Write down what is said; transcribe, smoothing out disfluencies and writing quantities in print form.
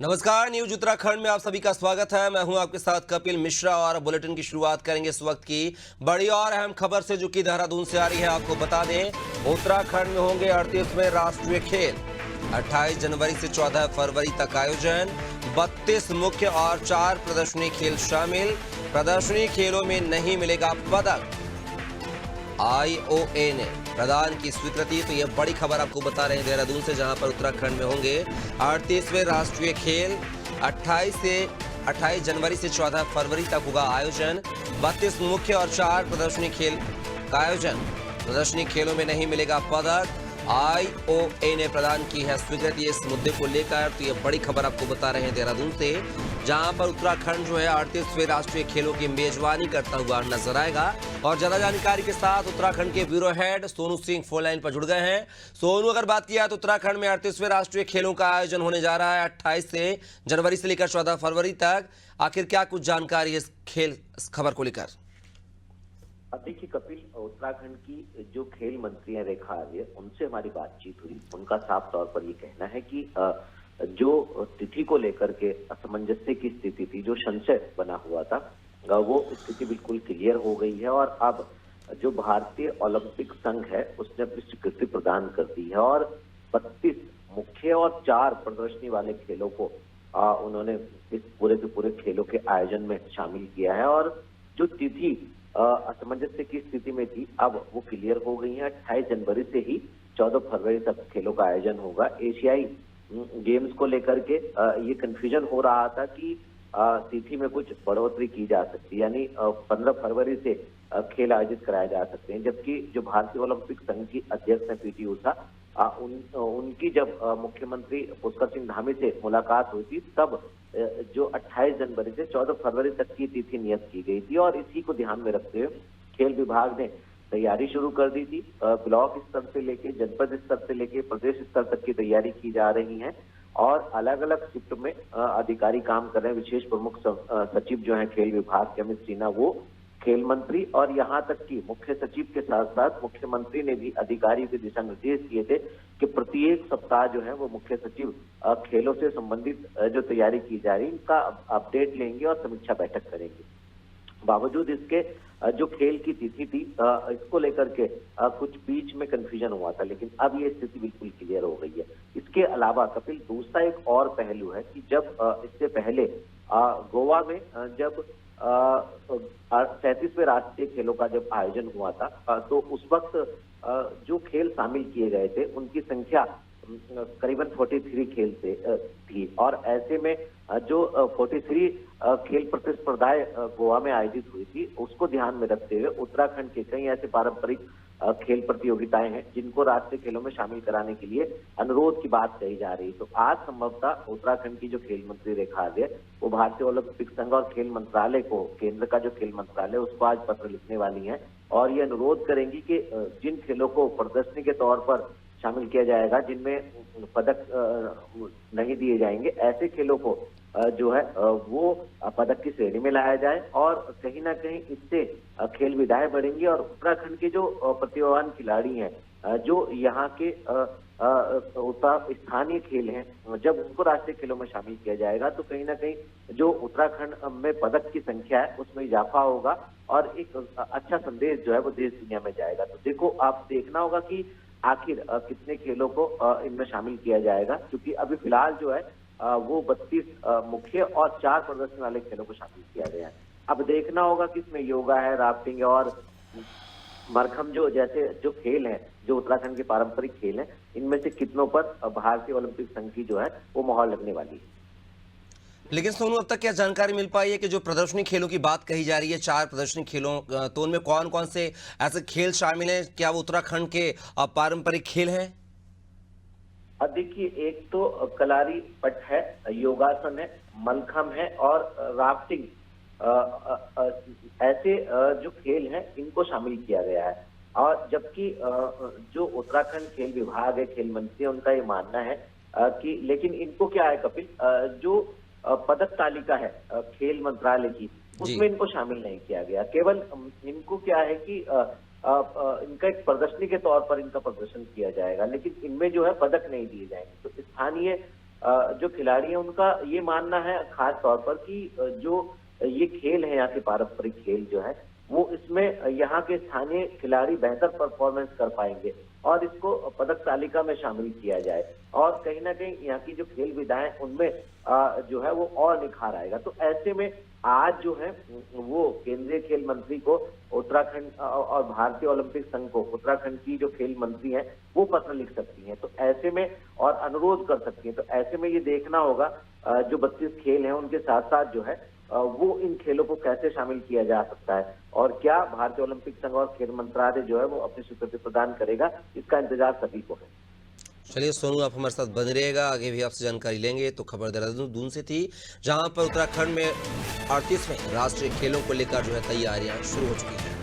नमस्कार, न्यूज उत्तराखंड में आप सभी का स्वागत है। मैं हूं आपके साथ कपिल मिश्रा और बुलेटिन की शुरुआत करेंगे इस वक्त की बड़ी और अहम खबर से, जो कि देहरादून से आ रही है। आपको बता दें, उत्तराखंड में होंगे 38वें राष्ट्रीय खेल। 28 जनवरी से 14 फरवरी तक आयोजन। 32 मुख्य और 4 प्रदर्शनी खेल शामिल। प्रदर्शनी खेलों में नहीं मिलेगा पदक। आईओए ने प्रदान की स्वीकृति। तो यह बड़ी खबर आपको बता रहे हैं देहरादून से, जहां पर उत्तराखंड में होंगे 38वें राष्ट्रीय खेल। 28 जनवरी से 14 फरवरी तक होगा आयोजन। 32 मुख्य और 4 प्रदर्शनी खेल का आयोजन। प्रदर्शनी खेलों में नहीं मिलेगा पदक। आईओए ने प्रदान की है स्वीकृति इस मुद्दे को लेकर। तो यह बड़ी खबर आपको बता रहे हैं देहरादून से, जहां पर उत्तराखंड जो है 38वें राष्ट्रीय खेलों की मेजबानी करता हुआ नजर आएगा। और ज्यादा जानकारी के साथ उत्तराखंड के bureau head Sonu Singh phone line पर जुड़ गए हैं। सोनू, अगर बात किया तो उत्तराखंड में 38वें राष्ट्रीय खेलों का आयोजन होने जा रहा है 28 जनवरी से लेकर 14 फरवरी तक। आखिर क्या कुछ जानकारी है इस खेल खबर को लेकर? अब देखिए कपिल, उत्तराखंड की जो खेल मंत्री हैं रेखा आर्य, उनसे हमारी बातचीत हुई। उनका साफ तौर पर ये कहना है कि जो तिथि को लेकर के असमंजस्य की स्थिति थी, जो संशय बना हुआ था, वो स्थिति बिल्कुल क्लियर हो गई है। और अब जो भारतीय ओलंपिक संघ है उसने अपनी स्वीकृति प्रदान कर दी है और 32 मुख्य और 4 प्रदर्शनी वाले खेलों को उन्होंने इस पूरे के पूरे खेलों के आयोजन में शामिल किया है। और जो तिथि असमंजस्य की स्थिति में थी, अब वो क्लियर हो गई है। 28 जनवरी से ही 14 फरवरी तक खेलों का आयोजन होगा। एशियाई गेम्स को लेकर के ये कंफ्यूजन हो रहा था कि तिथि में कुछ बढ़ोतरी की जा सकती है, यानी 15 फरवरी से खेल आयोजित कराए जा सकते हैं। जबकि जो भारतीय ओलंपिक संघ की अध्यक्ष है पीटी उषा, उनकी जब मुख्यमंत्री पुष्कर सिंह धामी से मुलाकात हुई थी, तब जो 28 जनवरी से 14 फरवरी तक की तिथि नियत की गई थी। और इसी को ध्यान में रखते हुए खेल विभाग ने तैयारी शुरू कर दी थी। ब्लॉक स्तर से लेके जनपद स्तर से लेके प्रदेश स्तर तक की तैयारी की जा रही है। और अलग अलग शिफ्ट में अधिकारी काम कर रहे हैं। विशेष प्रमुख सचिव जो है खेल विभाग के अमित सिन्हा, वो खेल मंत्री, और यहाँ तक कि मुख्य सचिव के साथ साथ मुख्यमंत्री ने भी अधिकारियों के दिशा निर्देश दिए थे कि प्रत्येक सप्ताह जो है वो मुख्य सचिव खेलों से संबंधित जो तैयारी की जा रही है इनका अपडेट लेंगे और समीक्षा बैठक करेंगे। बावजूद इसके जो खेल की तिथि थी, इसको लेकर के कुछ बीच में कंफ्यूजन हुआ था, लेकिन अब ये स्थिति बिल्कुल क्लियर हो गई है। इसके अलावा कपिल, दूसरा एक और पहलू है कि जब इससे पहले गोवा में जब 37वें राष्ट्रीय खेलों का जब आयोजन हुआ था, तो उस वक्त जो खेल शामिल किए गए थे उनकी संख्या करीबन 43 खेल से थी। और ऐसे में जो 43 खेल प्रतिस्पर्धाएं गोवा में आयोजित हुई थी, उसको ध्यान में रखते हुए उत्तराखंड के कई ऐसे पारंपरिक खेल प्रतियोगिताएं हैं जिनको राष्ट्रीय खेलों में शामिल कराने के लिए अनुरोध की बात कही जा रही है। तो आज संभवतः उत्तराखंड की जो खेल मंत्री रेखा आर्य, वो भारतीय ओलंपिक संघ और खेल मंत्रालय को, केंद्र का जो खेल मंत्रालय, उसको आज पत्र लिखने वाली है और ये अनुरोध करेंगी कि जिन खेलों को प्रदर्शनी के तौर पर शामिल किया जाएगा, जिनमें पदक नहीं दिए जाएंगे, ऐसे खेलों को जो है वो पदक की श्रेणी में लाया जाए। और कहीं ना कहीं इससे खेल विधाएं बढ़ेंगी और उत्तराखंड के जो प्रतिभावान खिलाड़ी हैं, जो यहाँ के स्थानीय खेल हैं, जब उनको राष्ट्रीय खेलों में शामिल किया जाएगा तो कहीं ना कहीं जो उत्तराखंड में पदक की संख्या है उसमें इजाफा होगा और एक अच्छा संदेश जो है वो देश दुनिया में जाएगा। तो देखो, आप देखना होगा कि आखिर कितने खेलों को इनमें शामिल किया जाएगा, क्योंकि अभी फिलहाल जो है वो 32 मुख्य और 4 प्रदर्शन वाले खेलों को शामिल किया गया है। अब देखना होगा कि इसमें योगा है, राफ्टिंग है और मरखम, जो जैसे जो खेल हैं, जो उत्तराखंड के पारंपरिक खेल हैं, इनमें से कितनों पर भारतीय ओलंपिक संघ की जो है वो मोहर लगने वाली है। लेकिन सोनू, अब तक क्या जानकारी मिल पाई है कि जो प्रदर्शनी खेलों की बात कही जा रही है, 4 प्रदर्शनी खेलों, तो उनमें कौन कौन से ऐसे खेल शामिल हैं? क्या वो उत्तराखंड के पारंपरिक खेल हैं? अब देखिए, एक तो कलारी पट है, योगासन है, मलखम है और राफ्टिंग, ऐसे जो खेल हैं इनको शामिल किया गया है। और जबकि जो उत्तराखंड खेल विभाग है, खेल मंत्री है, उनका ये मानना है कि, लेकिन इनको क्या है कपिल, जो पदक तालिका है खेल मंत्रालय की, उसमें इनको शामिल नहीं किया गया। केवल इनको क्या है कि इनका एक प्रदर्शनी के तौर पर इनका प्रदर्शन किया जाएगा, लेकिन इनमें जो है पदक नहीं दिए जाएंगे। तो स्थानीय जो खिलाड़ी हैं उनका ये मानना है खास तौर पर कि जो ये खेल है, यहाँ के पारंपरिक खेल जो है वो इसमें यहाँ के स्थानीय खिलाड़ी बेहतर परफॉर्मेंस कर पाएंगे और इसको पदक तालिका में शामिल किया जाए और कहीं ना कहीं यहाँ की जो खेल विधाएं उनमें जो है वो और निखार आएगा। तो ऐसे में आज जो है वो केंद्रीय खेल मंत्री को उत्तराखंड और भारतीय ओलंपिक संघ को उत्तराखंड की जो खेल मंत्री हैं वो पत्र लिख सकती हैं। तो ऐसे में और अनुरोध कर सकती हैं। तो ऐसे में ये देखना होगा जो 32 खेल हैं उनके साथ साथ जो है वो इन खेलों को कैसे शामिल किया जा सकता है और क्या भारतीय ओलंपिक संघ और खेल मंत्रालय जो है वो अपनी स्वीकृति प्रदान करेगा, इसका इंतजार सभी को है। चलिए सोनू, आप हमारे साथ बने रहेगा, आगे भी आपसे जानकारी लेंगे। तो खबर देहरादून से थी, जहां पर उत्तराखंड में 38वें राष्ट्रीय खेलों को लेकर जो है तैयारियां शुरू हो चुकी हैं।